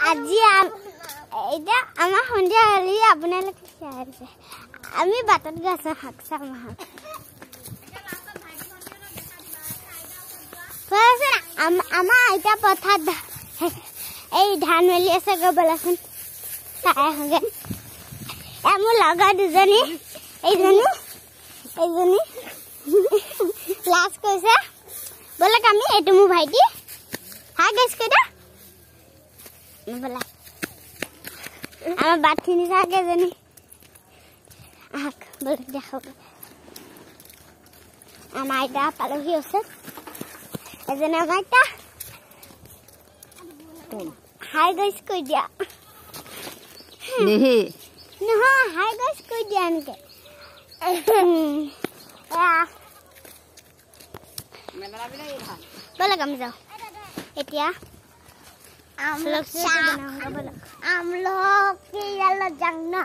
আজি এটা আমাৰ সন্ধিয়া হলি আপোনালোকে চাইছে আমি বাটত গৈছো শাক চামাহ আমাৰ আইতা পথাৰত এই ধান মেলি আছে গবলাচোন তাই হগে মোৰ লগৰ দুজনী এইজনী ক্লাছ কৰিছে বলক আমি এইটো মোৰ ভাইটি হাই গাইছ কেইটা বলা আমাৰ বাটখিনি চাগে জনী আহক বলক দেখাব আমাৰ আইতা পালহি আছে এজনে আমাৰ আইতা হাই গাইছ কৈ দিয়া নেহি নহয় হাই গাইছ কৈ দিয়া এনেকে বলক আমি যাওঁ এতিয়া हम लोग जंगना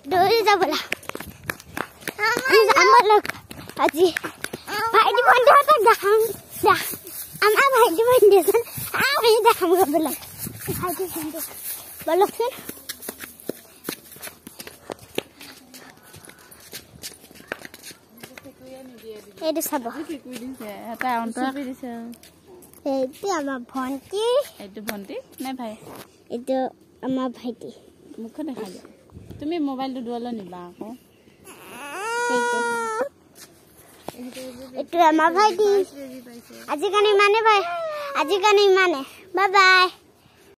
डोरी जा बोला हम लोग अजी भाई बंदे होता हम भाई बंदे सन हम बोला भाई बंदे बोलो फिर ये तो सब এটা অন্তর কৰি দিছে এইটো আমাৰ ভন্টি এইটো ভন্টি নে ভাই এইটো আমাৰ ভাইটি মুখ দেখা যায় তুমি মোবাইলটো দুৱালৈ নিবা আকৌ এইটো আমাৰ ভাইটি আজিকালি মানে বাই বাই বাই